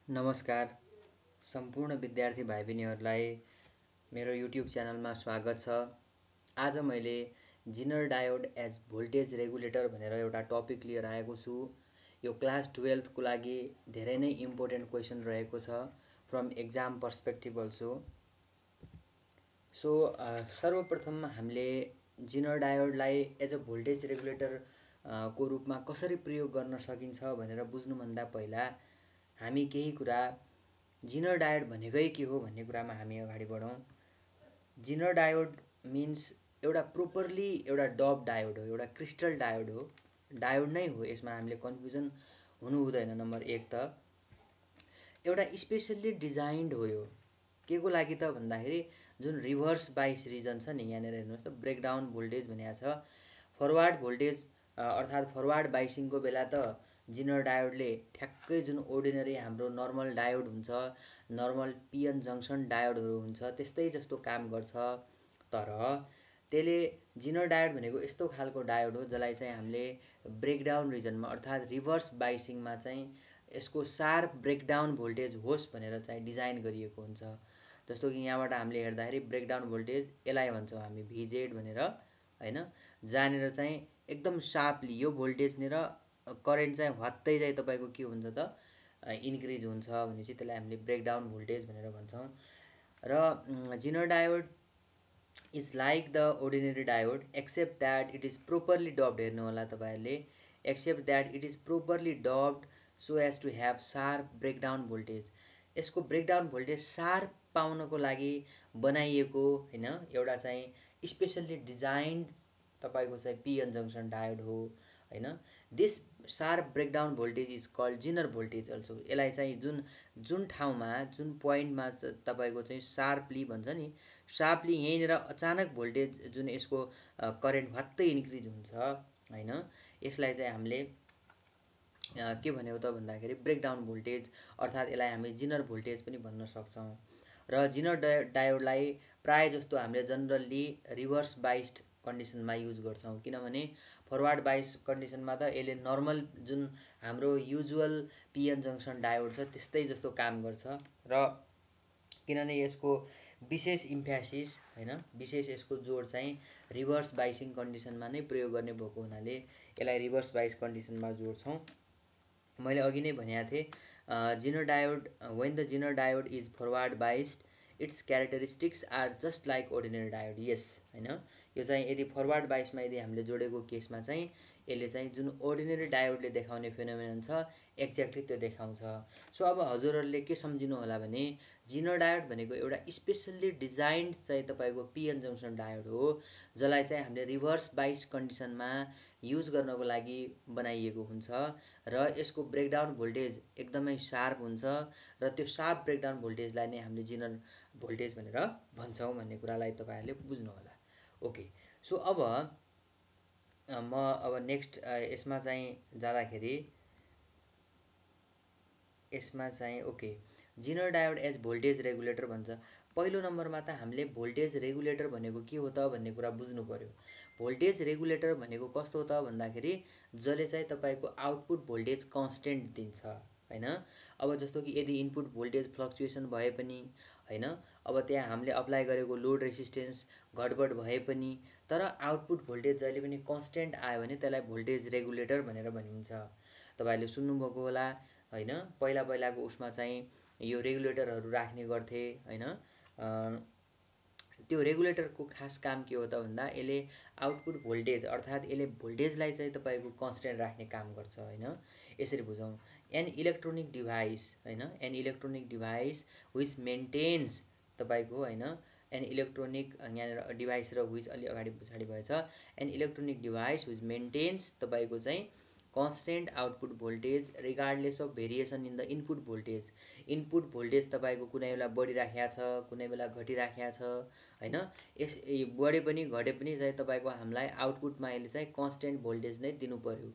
नमस्कार सम्पूर्ण विद्यार्थी भाइ बहिनीहरूलाई मेरो युट्युब च्यानलमा स्वागत छ। आज मैले Zener diode as voltage regulator भनेर एउटा टपिक लिएर आएको छु। यो क्लास 12 को लागि धेरै नै इम्पोर्टेन्ट क्वेसन रहेको छ फ्रम एक्जाम पर्सपेक्टिभ अल्सो। सर्वप्रथम हामीले जिनर डायोडलाई एज अ भोल्टेज रेगुलेटर को रूपमा कसरी प्रयोग गर्न सकिन्छ भनेर बुझ्नुभन्दा पहिला हामी केही कुरा जिनर डायोड भनेकै के हो भन्ने कुरामा हामी अगाडि बढौँ। जिनर डायोड मिन्स एउटा प्रोपरली एउटा डप डायोड हो, एउटा क्रिस्टल डायोड हो, डायोड नै हो। यसमा हामीले कन्फ्युजन हुनु हुँदैन। नम्बर 1 त एउटा स्पेसल्ली डिजाइन्ड हो। यो के को लागि त भन्दाखेरि जुन रिभर्स बाइस रिजन छ नि, यहाँनिर हेर्नुहोस् त ब्रेकडाउन भोल्टेज भनेको छ। फरवार्ड भोल्टेज अर्थात् फरवार्ड बाइसिङको बेला त जिनर डायोडले ठ्याक्कै जुन अर्डिनरी हाम्रो नर्मल डायोड हुन्छ, नर्मल पिएन जङ्सन डायोडहरू हुन्छ, त्यस्तै जस्तो काम गर्छ। तर त्यसले जिनर डायोड भनेको यस्तो खालको डायोड हो जसलाई चाहिँ हामीले ब्रेकडाउन रिजनमा अर्थात् रिभर्स बाइसिङमा चाहिँ यसको सार्प ब्रेकडाउन भोल्टेज होस् भनेर चाहिँ डिजाइन गरिएको हुन्छ। जस्तो कि यहाँबाट हामीले हेर्दाखेरि ब्रेकडाउन भोल्टेज यसलाई भन्छौँ हामी भिजेड भनेर, होइन, जहाँनिर चाहिँ एकदम सार्पली यो भोल्टेज र करेन्ट चाहिँ हत्तै चाहिँ तपाईँको के हुन्छ त इन्क्रिज हुन्छ भने चाहिँ त्यसलाई हामीले ब्रेकडाउन भोल्टेज भनेर भन्छौँ। र Zener diode is like the ordinary diode except that it is properly doped. हेर्नु होला तपाईँहरूले, except that it is properly doped so as to have sharp breakdown voltage. यसको ब्रेकडाउन भोल्टेज सार्प पाउनको लागि बनाइएको होइन एउटा चाहिँ स्पेसल्ली डिजाइन्ड तपाईँको चाहिँ पिएन जङ्सन डायोड हो, होइन। This sharp breakdown voltage is called Zener voltage also. यसलाई चाहिँ जुन ठाउँमा जुन पोइन्टमा तपाईँको चाहिँ सार्पली भन्छ नि, सार्पली यहीँनिर अचानक भोल्टेज जुन यसको करेन्ट हत्तै इन्क्रिज हुन्छ, होइन, यसलाई चाहिँ हामीले के भन्यो त भन्दाखेरि ब्रेकडाउन भोल्टेज अर्थात् यसलाई हामी जिनर भोल्टेज पनि भन्न सक्छौँ। र जिनर डायोडलाई प्राय जस्तो हामीले जनरल्ली रिभर्स बाइस्ड कन्डिसनमा युज गर्छौँ, किनभने फरवार्ड बाइस कन्डिसनमा त यसले नर्मल जुन हाम्रो युजुअल पिएन जङ्सन डायोड छ त्यस्तै जस्तो काम गर्छ। र किनभने यसको विशेष इम्फ्यासिस होइन विशेष यसको जोड चाहिँ रिभर्स बाइसिङ कन्डिसनमा नै प्रयोग गर्ने भएको हुनाले यसलाई रिभर्स बाइस कन्डिसनमा जोड्छौँ। मैले अघि नै भनेको थिएँ Zener diode when the Zener diode is forward biased its characteristics are just like ordinary diode. Yes, होइन, यो चाहिँ यदि फरवार्ड बाइसमा यदि हामीले जोडेको केसमा चाहिँ यसले चाहिँ जुन अर्डिनरी डायोडले देखाउने फेनोमेनन छ एक्ज्याक्टली त्यो देखाउँछ। सो अब हजुरहरूले के सम्झिनु होला भने जिनर डायोड भनेको एउटा स्पेसल्ली डिजाइन्ड चाहिँ तपाईँको पिएन जङ्सन डायोड हो जसलाई चाहिँ हामीले रिभर्स बाइस कन्डिसनमा युज गर्नको लागि बनाइएको हुन्छ। र यसको ब्रेकडाउन भोल्टेज एकदमै सार्प हुन्छ र त्यो सार्प ब्रेकडाउन भोल्टेजलाई नै हामीले जिनर भोल्टेज भनेर भन्छौँ भन्ने कुरालाई तपाईँहरूले बुझ्नु होला। ओके, सो अब म अब नेक्स्ट यसमा चाहिँ जाँदाखेरि यसमा चाहिँ okay Zener diode as voltage regulator भन्छ। पहिलो नम्बरमा त हामीले भोल्टेज रेगुलेटर भनेको के हो त भन्ने कुरा बुझ्नु पर्यो। भोल्टेज रेगुलेटर भनेको कस्तो हो त भन्दाखेरि जसले चाहिँ तपाईँको आउटपुट भोल्टेज कन्स्टेन्ट दिन्छ, होइन। अब जस्तो कि यदि इनपुट भोल्टेज फ्लक्चुएसन भए पनि, होइन, अब त्यहाँ हामीले अप्लाई गरेको लोड रेसिस्टेन्स घटबड भए पनि तर आउटपुट भोल्टेज जहिले पनि कन्स्टेन्ट आयो भने त्यसलाई भोल्टेज रेगुलेटर भनेर भनिन्छ। तपाईँहरूले सुन्नुभएको होला, होइन, पहिलाको उसमा चाहिँ यो रेगुलेटरहरू राख्ने गर्थे, होइन। त्यो रेगुलेटरको खास काम के हो त भन्दा यसले आउटपुट भोल्टेज अर्थात् यसले भोल्टेजलाई चाहिँ तपाईँको कन्स्टेन्ट राख्ने काम गर्छ, होइन। यसरी बुझौँ, एन इलेक्ट्रोनिक डिभाइस, होइन, an electronic device which maintains तपाईँको, होइन, एन इलेक्ट्रोनिक यहाँनिर डिभाइस र विच अलि अगाडि पछाडि भएछ, an electronic device which maintains तपाईँको चाहिँ constant output voltage regardless of variation in the input voltage. Input voltage तपाईँको कुनै बेला बढिराखेको छ, कुनै बेला घटिराखेको छ, होइन। यस बढे पनि घटे पनि चाहिँ तपाईँको हामीलाई आउटपुटमा यसले चाहिँ कन्स्टेन्ट भोल्टेज नै दिनु पर्यो।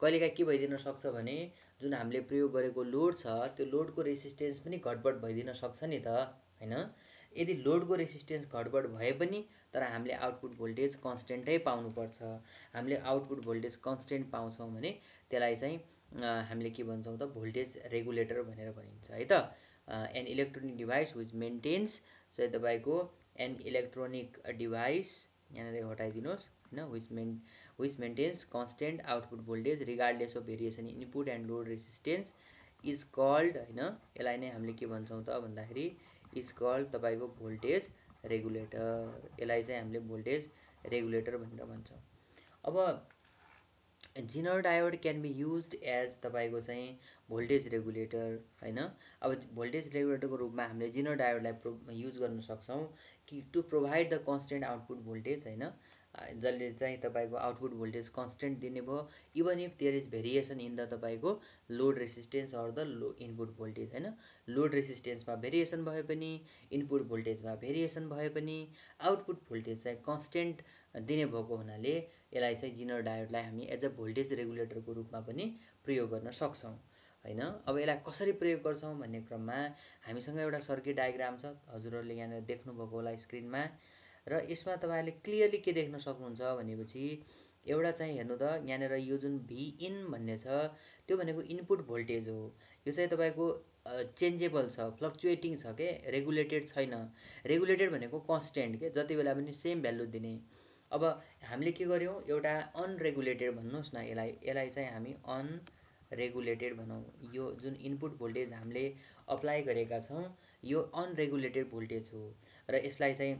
कहिलेकाहीँ के भइदिन सक्छ भने जुन हामीले प्रयोग गरेको लोड छ त्यो लोडको रेसिस्टेन्स पनि घटबड भइदिन सक्छ नि त, होइन। यदि लोडको रेसिस्टेन्स घटबड भए पनि तर हामीले आउटपुट भोल्टेज कन्स्टेन्टै पाउनुपर्छ। हामीले आउटपुट भोल्टेज कन्स्टेन्ट पाउँछौँ भने त्यसलाई चाहिँ हामीले के भन्छौँ त भोल्टेज रेगुलेटर भनेर भनिन्छ है त। An electronic device which maintains चाहिँ तपाईँको एन इलेक्ट्रोनिक डिभाइस यहाँनिर हटाइदिनुहोस् होइन, which maintains constant output voltage regardless of variation in input and load resistance is called होइन, यसलाई नै हामीले के भन्छौँ त भन्दाखेरि इज कल्ड तपाईँको भोल्टेज रेगुलेटर। यसलाई चाहिँ हामीले भोल्टेज रेगुलेटर भनेर भन्छौँ। अब Zener diode can be used as तपाईँको चाहिँ भोल्टेज रेगुलेटर होइन। अब भोल्टेज रेगुलेटरको रूपमा हामीले जिनर डायोडलाई युज गर्न सक्छौँ कि to provide the constant output voltage होइन, जसले चाहिँ तपाईँको आउटपुट भोल्टेज कन्सटेन्ट दिने भयो even if there is variation in the तपाईँको load resistance or the input voltage होइन। लोड रेसिस्टेन्समा भेरिएसन भए पनि, इनपुट भोल्टेजमा भेरिएसन भए पनि आउटपुट भोल्टेज चाहिँ कन्सटेन्ट दिने भएको हुनाले यसलाई चाहिँ जिनर डायोडलाई हामी एज अ भोल्टेज रेगुलेटरको रूपमा पनि प्रयोग गर्न सक्छौँ होइन। अब यसलाई कसरी प्रयोग गर्छौँ भन्ने क्रममा हामीसँग एउटा सर्किट डायग्राम छ, हजुरहरूले यहाँनिर देख्नुभएको होला स्क्रिनमा। र यसमा तपाईँहरूले क्लियरली के देख्न सक्नुहुन्छ भनेपछि एउटा चाहिँ हेर्नु त यहाँनिर यो जुन भिइन भन्ने छ त्यो भनेको इनपुट भोल्टेज हो। यो चाहिँ तपाईँको चेन्जेबल छ, फ्लक्चुएटिङ छ के, रेगुलेटेड छैन। रेगुलेटेड भनेको कन्सटेन्ट के, जति बेला पनि सेम भ्यालु दिने। अब हामीले के गर्यौँ एउटा अनरेगुलेटेड भन्नुहोस् न यसलाई चाहिँ हामी अनरेगुलेटेड भनौँ। यो जुन इनपुट भोल्टेज हामीले अप्लाई गरेका छौँ यो अनरेगुलेटेड भोल्टेज हो र यसलाई चाहिँ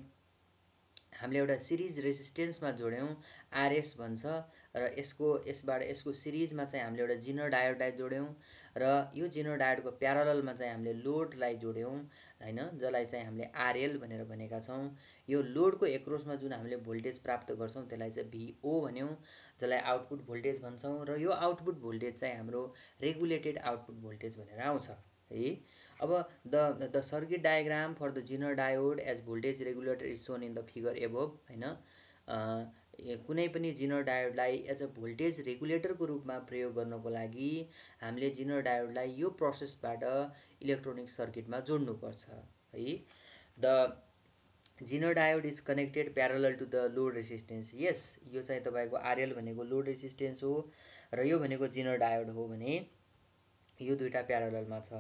हामीले एउटा सिरिज रेसिस्टेन्समा जोड्यौँ, आरएस भन्छ र यसबाट यसको सिरिजमा चाहिँ हामीले एउटा जिनर डायोडलाई जोड्यौँ र यो जिनर डायोडको प्यारललमा चाहिँ हामीले लोडलाई जोड्यौँ होइन, जसलाई चाहिँ हामीले आरएल भनेर भनेका छौँ। यो लोडको एक्रोसमा जुन हामीले भोल्टेज प्राप्त गर्छौँ त्यसलाई चाहिँ भिओ भन्यौँ, जसलाई आउटपुट भोल्टेज भन्छौँ र यो आउटपुट भोल्टेज चाहिँ हाम्रो रेगुलेटेड आउटपुट भोल्टेज भनेर आउँछ है। अब the circuit diagram for the Zener diode as voltage regulator is shown in the figure above होइन। कुनै पनि जिनर डायोडलाई एज अ भोल्टेज रेगुलेटरको रूपमा प्रयोग गर्नको लागि हामीले जिनर डायोडलाई यो प्रोसेसबाट इलेक्ट्रोनिक सर्किटमा जोड्नुपर्छ है। The Zener diode is connected parallel to the load resistance. Yes, यो चाहिँ तपाईँको आरएल भनेको लोड रेसिस्टेन्स हो र यो भनेको जिनर डायोड हो भने यो दुईटा प्यारललमा छ।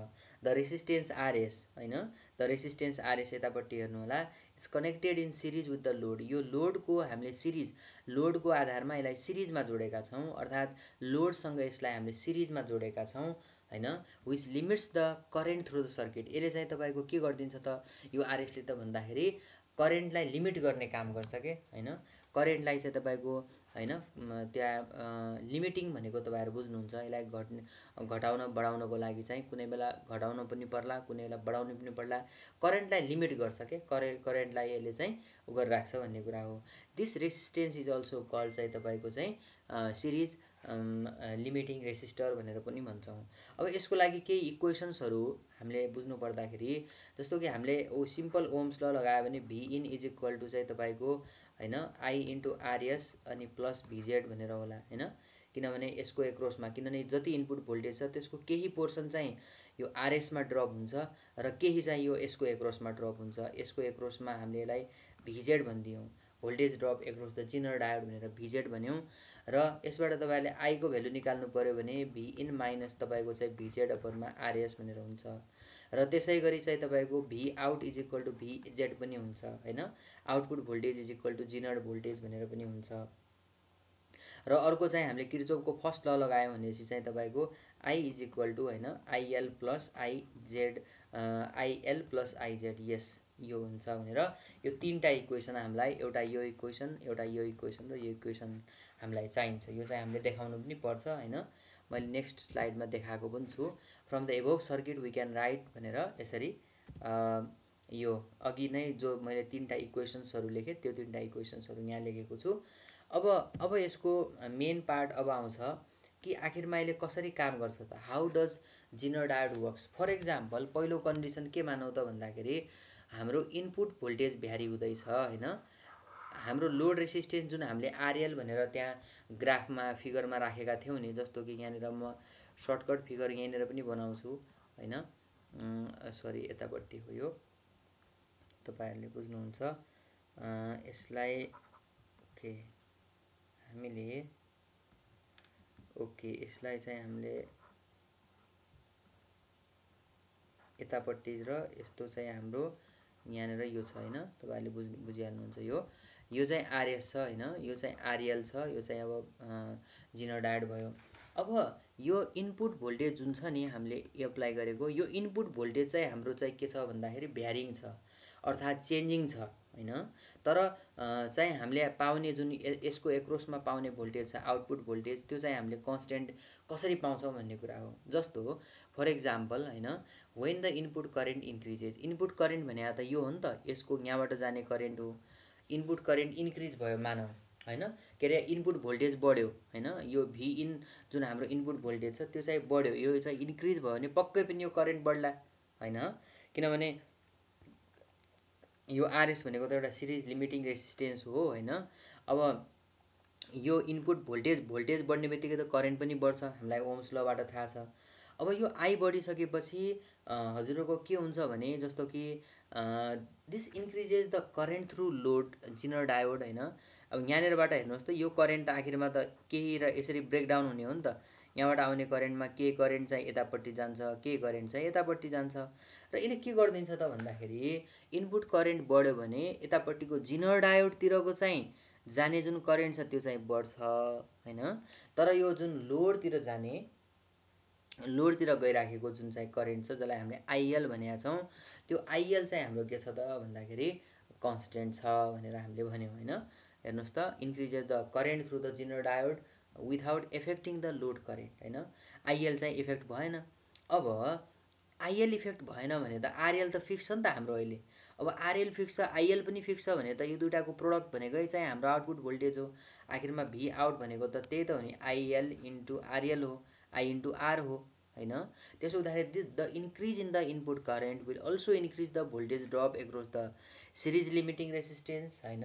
द रेसिस्टेन्स आरएस होइन, द रेसिस्टेन्स आरएस यतापट्टि हेर्नु होला, is connected in series with the load. यो लोडको हामीले लोडको आधारमा यसलाई सिरिजमा जोडेका छौँ, अर्थात् लोडसँग यसलाई हामीले सिरिजमा जोडेका छौँ होइन। Which limits the current through the circuit. यसले चाहिँ तपाईँको के गरिदिन्छ त यो आरएसले त भन्दाखेरि करेन्टलाई लिमिट गर्ने काम गर्छ के होइन। करेन्टलाई चाहिँ तपाईँको होइन त्यहाँ लिमिटिङ भनेको तपाईँहरू बुझ्नुहुन्छ। यसलाई घटाउन बढाउनको लागि चाहिँ कुनै बेला घटाउन पनि पर्ला, कुनै बेला बढाउनु पनि पर्ला। करेन्टलाई लिमिट गर्छ के, करेन्टलाई यसले चाहिँ उ गरेर राख्छ भन्ने कुरा हो। This resistance is also called चाहिँ तपाईँको चाहिँ सिरिज लिमिटिङ रेसिस्टर भनेर पनि भन्छौँ। अब यसको लागि केही इक्वेसन्सहरू हामीले बुझ्नु पर्दाखेरि जस्तो कि हामीले सिम्पल ओम्स ल लगायो भने भिइन इज इक्वल टु चाहिँ तपाईँको होइन आई इन्टु आरएस अनि प्लस भिजेड भनेर होला होइन। किनभने यसको एक्रोसमा किनभने जति इनपुट भोल्टेज छ त्यसको केही पोर्सन चाहिँ यो आरएसमा ड्रप हुन्छ र केही चाहिँ यो यसको एक्रोसमा ड्रप हुन्छ। यसको एक्रोसमा हामीले यसलाई भिजेड भनिदियौँ, voltage drop across the Zener diode भनेर भिजेड भन्यौँ। र यसबाट तपाईँले आईको भ्यालु निकाल्नु पऱ्यो भने भिइन माइनस तपाईँको चाहिँ भिजेड अपरमा आरएस भनेर हुन्छ। र त्यसै गरी चाहिँ तपाईँको V out is equal to VZ पनि हुन्छ होइन। Output voltage is equal to Zener voltage भनेर पनि हुन्छ। र अर्को चाहिँ हामीले किर्चोफको फर्स्ट ल लगायौँ भनेपछि चाहिँ तपाईँको आई इज इक्वल टु होइन IL plus IZ, IL plus IZ, यस यो हुन्छ भनेर यो तीनटा इक्वेसन हामीलाई एउटा यो इक्वेसन एउटा यो इक्वेसन र यो इक्वेसन हामीलाई चाहिन्छ। यो चाहिँ हामीले देखाउनु पनि पर्छ होइन। मैले नेक्स्ट स्लाइडमा देखाएको पनि छु। From the above circuit we can write भनेर यसरी यो अघि नै जो मैले तीनटा इक्वेसन्सहरू लेखेँ त्यो तीनटा इक्वेसन्सहरू यहाँ लेखेको छु। अब यसको मेन पार्ट अब आउँछ कि आखिरमा यसले कसरी काम गर्छ त, how does Zener diode works. For example पहिलो कन्डिसन के मानौँ त भन्दाखेरि हाम्रो इनपुट भोल्टेज भ्यारी हुँदैछ होइन। हाम्रो लोड रेसिस्टेन्स जुन हामीले आरएल भनेर त्यहाँ ग्राफमा फिगरमा राखेका थियौँ नि, जस्तो कि यहाँनिर म सर्टकट फिगर यहीँनिर पनि बनाउँछु होइन, सरी यतापट्टि हो यो, तपाईँहरूले बुझ्नुहुन्छ यसलाई। ओके हामीले यसलाई चाहिँ हामीले यतापट्टि र यस्तो चाहिँ हाम्रो यहाँनिर यो छ हैन, तपाईहरुले बुझिहाल्नुहुन्छ। यो चाहिँ आरएस छ हैन, यो चाहिँ आरएल छ, यो चाहिँ अब जिनर डायोड भयो। अब यो इनपुट भोल्टेज जुन छ नि हामीले एप्लाई गरेको, यो इनपुट भोल्टेज चाहिँ हाम्रो चाहिँ के छ भन्दाखेरि भ्यारिङ छ, अर्थात् चेन्जिङ छ हैन। तर चाहिँ हामीले पाउने जुन यसको एक्रोसमा पाउने भोल्टेज छ, आउटपुट भोल्टेज, त्यो चाहिँ हामीले कन्स्टेन्ट कसरी पाउँछौँ भन्ने कुरा हो। जस्तो फर एक्जाम्पल हैन, when the input current increases, input current भने त यो हो नि त, यसको यहाँबाट जाने करेन्ट हो। इनपुट करेन्ट इन्क्रिज भयो मानौ हैन, के अरे इनपुट भोल्टेज बढ्यो हैन, यो भी इन जुन हाम्रो इनपुट भोल्टेज छ त्यो चाहिँ बढ्यो, यो चाहिँ इन्क्रिज भयो भने पक्कै पनि यो करेन्ट बढ्ला हैन, किनभने यो आरएस भनेको त एउटा सिरिज लिमिटिङ रेसिस्टेन्स हो हैन। अब यो इनपुट भोल्टेज बढ्ने बित्तिकै त करेन्ट पनि बढ्छ, हामीलाई ओम्स लबाट थाहा छ। अब यो आई बढिसकेपछि हजुरको के हुन्छ भने, जस्तो कि this increases the current through load zener diode हैन। अब यहाँनिरबाट हेर्नुहोस् त, यो करेन्ट त आखिरमा त केही र यसरी ब्रेकडाउन हुने हो नि त, यहाँबाट आउने करेन्टमा के करेन्ट चाहिँ यतापट्टि जान्छ, के करेन्ट चाहिँ यतापट्टि जान्छ। र यसले के गरिदिन्छ त भन्दाखेरि, इनपुट करेन्ट बढ्यो भने यतापट्टिको जिनर डायोडतिरको चाहिँ जाने जुन करेन्ट छ त्यो चाहिँ बढ्छ हैन। तर यो जुन लोडतिर गइराखेको जुन चाहिँ करेन्ट छ, जसलाई हामीले आइएल भनेका छौँ, त्यो आइएल चाहिँ हाम्रो के छ त भन्दाखेरि कन्स्टेन्ट छ भनेर हामीले भन्यौँ हैन। हेर्नुहोस् त, increases the current through the Zener diode without affecting the load current हैन। आइएल चाहिँ इफेक्ट भएन। अब आइएल इफेक्ट भएन भने त आरएल त फिक्स छ नि त हाम्रो अहिले। अब आरएल फिक्स छ, आइएल पनि फिक्स छ भने त यो दुइटाको प्रोडक्ट भनेकै चाहिँ हाम्रो आउटपुट भोल्टेज हो। आखिरमा भी आउट भनेको त त्यही त हो नि, आइएल इन्टु आरएल हो, आई इन्टु आर हो हैन। त्यसो हुँदाखेरि the increase in the input current will also increase the voltage drop across the series limiting resistance हैन,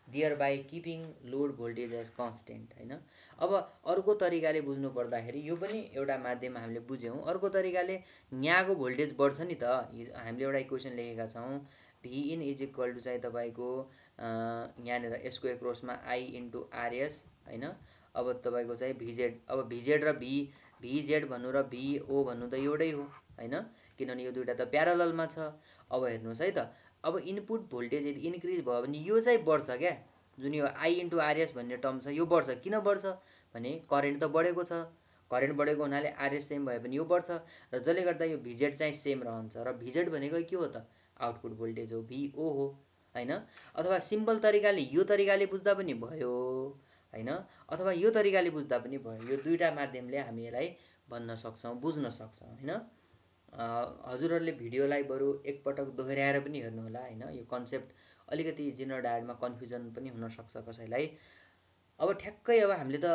thereby keeping load voltage as constant हैन। अब अर्को तरिकाले बुझ्नु पर्दाखेरि, यो पनि एउटा माध्यम हामीले बुझ्यौँ, अर्को तरिकाले यहाँको भोल्टेज बढ्छ नि त। हामीले एउटा इक्वेसन लेखेका छौँ, भी इन इज इक्वल टु चाहिँ तपाईँको यहाँनिर यसको एक्रोसमा आई इन्टु आरएस हैन। अब तपाईँको चाहिँ भिजेड, अब भिजेड र भिजेड भन्नु र भिओ भन्नु त एउटै हो हैन, किनभने यो दुइटा त प्यारललमा छ। अब हेर्नुहोस् है त, अब इनपुट भोल्टेज यदि इन्क्रिज भयो भने यो चाहिँ बढ्छ क्या, जुन यो आई इन्टु आरएस भन्ने टर्म छ यो बढ्छ। किन बढ्छ भने करेन्ट त बढेको छ, करेन्ट बढेको हुनाले आरएस सेम भयो भने यो बढ्छ, र जसले गर्दा यो भिजेड चाहिँ सेम रहन्छ। र भिजेड भनेको के हो त, आउटपुट भोल्टेज हो, भिओ हो हैन। अथवा सिम्पल तरिकाले यो तरिकाले बुझ्दा पनि भयो हैन, अथवा यो तरिकाले बुझ्दा पनि भयो। यो दुईटा माध्यमले हामी यसलाई भन्न सक्छौँ, बुझ्न सक्छौँ हैन। हजुरहरूले भिडियोलाई बरु एकपटक दोहोऱ्याएर पनि हेर्नु होला हैन। यो कन्सेप्ट अलिकति जिनर डायोडमा कन्फ्युजन पनि हुनसक्छ कसैलाई। अब ठ्याक्कै अब हामीले त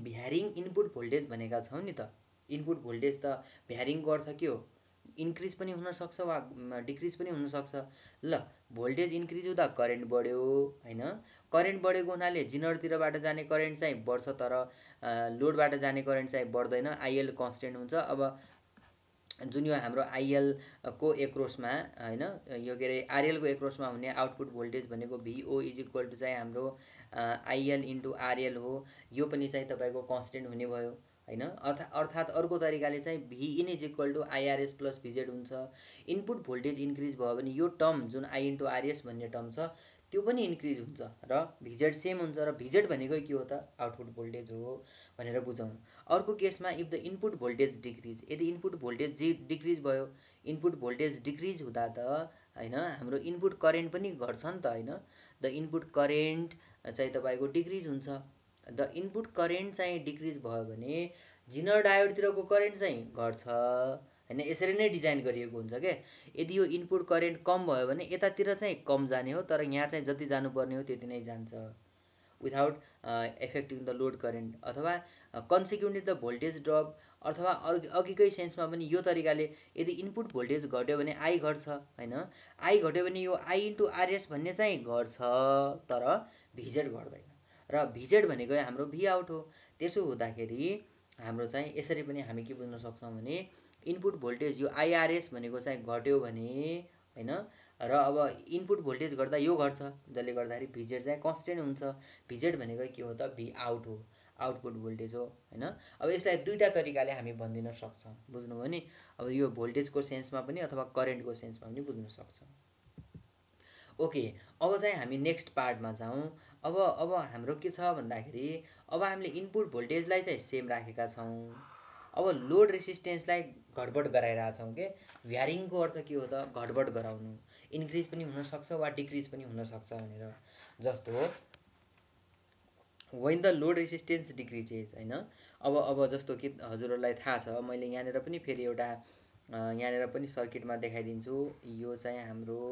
भ्यारिङ इनपुट भोल्टेज भनेका छौँ नि त। इनपुट भोल्टेज त भ्यारिङको अर्थ के हो, इन्क्रिज पनि हुनसक्छ वा डिक्रिज पनि हुनसक्छ। ल, भोल्टेज इन्क्रिज हुँदा करेन्ट बढ्यो हैन, करेन्ट बढेको हुनाले जिनरतिरबाट जाने करेन्ट चाहिँ बढ्छ, तर लोडबाट जाने करेन्ट चाहिँ बढ्दैन, आइएल कन्स्टेन्ट हुन्छ। अब जुन यो हाम्रो आइएल को एक्रोसमा हैन, यो के अरे आरएल को एक्रोसमा हुने आउटपुट भोल्टेज भनेको भिओ इज इक्वल टु चाहिँ हाम्रो आइएल इन्टु आरएल हो। यो पनि चाहिँ तपाईँको कन्स्टेन्ट हुने भयो हैन। अर्थात् अर्को तरिकाले चाहिँ V in is equal to IRS plus VZ हुन्छ। इनपुट भोल्टेज इन्क्रिज भयो भने यो टर्म जुन आई इन्टु आरएस भन्ने टर्म छ त्यो पनि इन्क्रिज हुन्छ र भिजेड सेम हुन्छ। र भिजेड भनेको के हो त, आउटपुट भोल्टेज हो भनेर बुझौँ। अर्को केसमा if the input voltage decrease, यदि इनपुट भोल्टेज डिक्रिज भयो, इनपुट भोल्टेज डिक्रिज हुँदा त हैन हाम्रो इनपुट करेन्ट पनि घट्छ नि त हैन। द इनपुट करेन्ट चाहिँ तपाईँको डिक्रिज हुन्छ। द इनपुट करेन्ट चाहिँ डिक्रिज भयो भने जिनर डायोडतिरको करेन्ट चाहिँ घट्छ हैन। यसरी नै डिजाइन गरिएको हुन्छ क्या। यदि यो इनपुट करेन्ट कम भयो भने यतातिर चाहिँ कम जाने हो, तर यहाँ चाहिँ जति जानुपर्ने हो त्यति नै जान्छ, without affecting the load current. अथवा कन्सिक्युन्टली द भोल्टेज ड्रप, अथवा अघिकै सेन्समा पनि यो तरिकाले यदि इनपुट भोल्टेज घट्यो भने आई घट्छ हैन, आई घट्यो भने यो आई इन्टु आरएस भन्ने चाहिँ घट्छ, तर भिजेड घट्दैन। र भिजेड भनेको हाम्रो भी आउट हो। त्यसो हुँदाखेरि हाम्रो चाहिँ यसरी पनि हामी के बुझ्न सक्छौँ भने, इनपुट भोल्टेज यो आइआरएस भनेको चाहिँ घट्यो भने हैन, र अब इनपुट भोल्टेज घट्दा यो घट्छ, जसले गर्दाखेरि भिजेड चाहिँ कन्स्टेन्ट हुन्छ। भिजेड भनेको के हो त, भी आउट हो। आउटपुट भोल्टेज हो हैन। अब यसलाई दुईटा तरिकाले हामी भनिदिन सक्छौँ, बुझ्नुभयो नि। अब यो भोल्टेजको सेन्समा पनि अथवा करेन्टको सेन्समा पनि बुझ्न सक्छौँ। ओके, अब चाहिँ हामी नेक्स्ट पार्टमा जाउँ। अब हाम्रो के छ भन्दाखेरि अब हामीले इनपुट भोल्टेजलाई चाहिँ सेम राखेका छौँ। अब लोड रेसिस्टेन्सलाई घटबड गराइरहेछौँ के। भ्यारिङको अर्थ के हो त, घटबड गराउनु, इन्क्रिज पनि हुनसक्छ वा डिक्रिज पनि हुनसक्छ भनेर। जस्तो when the load resistance decreases हैन। अब जस्तो कि हजुरहरूलाई थाहा छ, मैले यहाँनिर पनि फेरि एउटा यहाँनिर पनि सर्किटमा देखाइदिन्छु। यो चाहिँ हाम्रो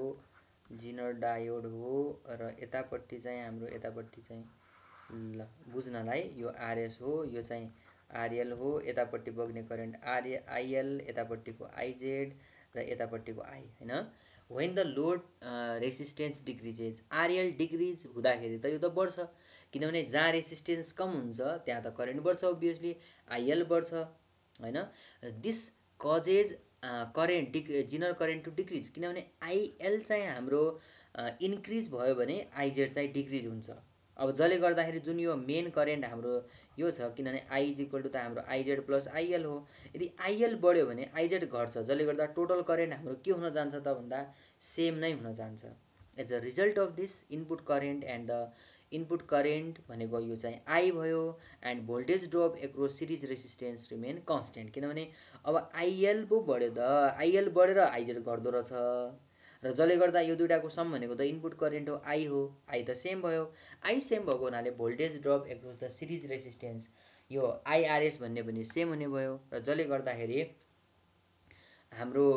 जिनर डायोड हो र यतापट्टि चाहिँ हाम्रो यतापट्टि चाहिँ ल बुझ्नलाई यो आरएस हो, यो चाहिँ आरएल हो, यतापट्टि बग्ने करेन्ट आइएल, यतापट्टिको आइजेड र यतापट्टिको आई हैन। When the load resistance decreases, RL decrease हुँदाखेरि त यो त बढ्छ, किनभने जहाँ रेसिस्टेन्स कम हुन्छ त्यहाँ त करेन्ट बढ्छ ओभियसली, आइएल बढ्छ हैन। This causes current Zener current to decrease, किनभने आइएल चाहिँ हाम्रो इन्क्रिज भयो भने आइजेड चाहिँ डिक्रिज हुन्छ। अब जसले गर्दाखेरि जुन यो मेन करेन्ट हाम्रो यो छ, किनभने आई इज इक्वल टु त हाम्रो आइजेड प्लस आइएल हो। यदि आइएल बढ्यो भने आइजेड घट्छ, जसले गर्दा टोटल करेन्ट हाम्रो के हुन जान्छ त भन्दा सेम नै हुन जान्छ। As a result of this input current and the input current भनेको यो चाहिँ आई भयो, and voltage drop across series resistance remain constant, किनभने अब आइएल पो बढ्यो त, आइएल बढेर आइजेड घट्दो रहेछ र जसले गर्दा यो दुइटाको सम भनेको त इनपुट करेन्ट हो, आई हो, आई त सेम भयो। आई सेम भएको हुनाले voltage drop across the series resistance यो आइआरएस भन्ने पनि सेम हुने भयो र जसले गर्दाखेरि हाम्रो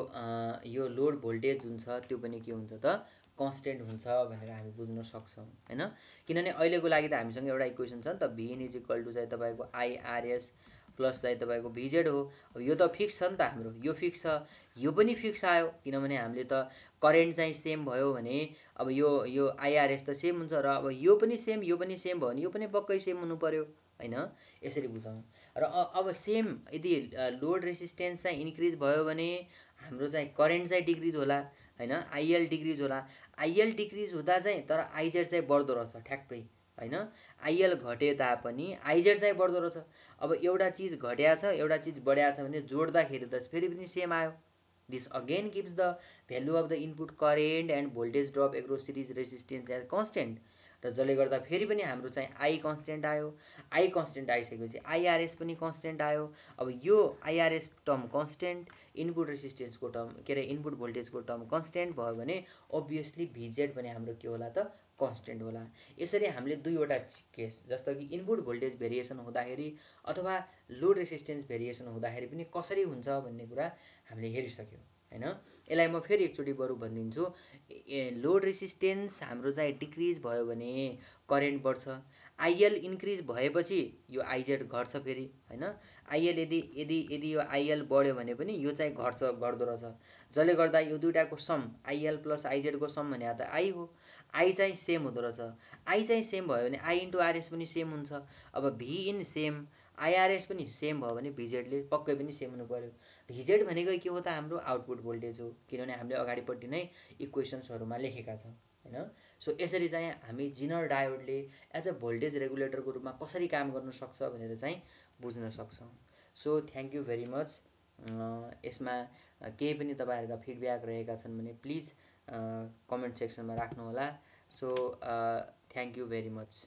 यो लोड भोल्टेज जुन छ त्यो पनि के हुन्छ त कन्स्टेन्ट हुन्छ भनेर हामी बुझ्न सक्छौँ हैन। किनभने अहिलेको लागि त हामीसँग एउटा इक्वेसन छ नि त, भिएन इज इक्वल टु चाहिँ तपाईँको आइआरएस प्लस चाहिँ तपाईँको भिजेड हो। अब यो त फिक्स छ नि त हाम्रो, यो फिक्स छ, यो पनि फिक्स आयो, किनभने हामीले त करेन्ट चाहिँ सेम भयो भने अब यो आइआरएस त सेम हुन्छ र अब यो पनि सेम भयो भने यो पनि पक्कै सेम हुनु पर्यो हैन। यसरी बुझौँ। र अब सेम यदि लोड रेसिस्टेन्स चाहिँ इन्क्रिज भयो भने हाम्रो चाहिँ करेन्ट चाहिँ डिक्रिज होला हैन, आइएल डिक्रिज होला। आइएल डिक्रिज हुँदा चाहिँ तर आइजेड चाहिँ बढ्दो रहेछ ठ्याक्कै हैन। आइएल घटे तापनि आइजेड चाहिँ बढ्दो रहेछ। अब एउटा चिज घट्या छ एउटा चिज बढ्या छ भने जोड्दाखेरि त फेरि पनि सेम आयो। This again gives the value of the input current and voltage drop across series resistance as constant, र जसले गर्दा फेरि पनि हाम्रो चाहिँ आई कन्स्टेन्ट आयो। आई कन्स्टेन्ट आइसकेपछि आइआरएस पनि कन्स्टेन्ट आयो। अब यो आइआरएस टर्म कन्स्टेन्ट, इनपुट रेसिस्टेन्सको टर्म के अरे इनपुट भोल्टेजको टर्म कन्स्टेन्ट भयो भने ओभियसली भिजेड भने हाम्रो के होला त कन्स्टेन्ट होला। यसरी हामीले दुईवटा केस, जस्तो कि इनपुट भोल्टेज भेरिएसन हुँदाखेरि अथवा लोड रेसिस्टेन्स भेरिएसन हुँदाखेरि पनि कसरी हुन्छ भन्ने कुरा हामीले हेरिसक्यौँ हैन। यसलाई म फेरि एकचोटि बरु भनिदिन्छु। लोड रेसिस्टेन्स हाम्रो चाहिँ डिक्रिज भयो भने करेन्ट बढ्छ, आइएल इन्क्रिज भएपछि यो आइजेड घट्छ फेरि हैन। आइएल यदि यो आइएल बढ्यो भने पनि यो चाहिँ घट्दो रहेछ, जसले गर्दा यो दुइटाको सम आइएल प्लस आइजेडको सम भने त आई हो। आई चाहिँ सेम हुँदो रहेछ, आई चाहिँ सेम भयो भने आई इन्टु आरएस पनि सेम हुन्छ। अब भी इन सेम, आइआरएस पनि सेम भयो भने भिजेडले पक्कै पनि सेम हुनु पर्यो। भिजेड भनेको के हो त हाम्रो आउटपुट भोल्टेज हो, किनभने हामीले अगाडिपट्टि नै इक्वेसन्सहरूमा लेखेका छौँ हैन। सो यसरी चाहिँ हामी जिनर डायोडले एज अ भोल्टेज रेगुलेटरको रूपमा कसरी काम गर्न सक्छ भनेर चाहिँ बुझ्न सक्छौँ। So thank you very much. यसमा केही पनि तपाईँहरूका फिडब्याक रहेका छन् भने प्लिज कमेन्ट सेक्सनमा राख्नुहोला। So thank you very much.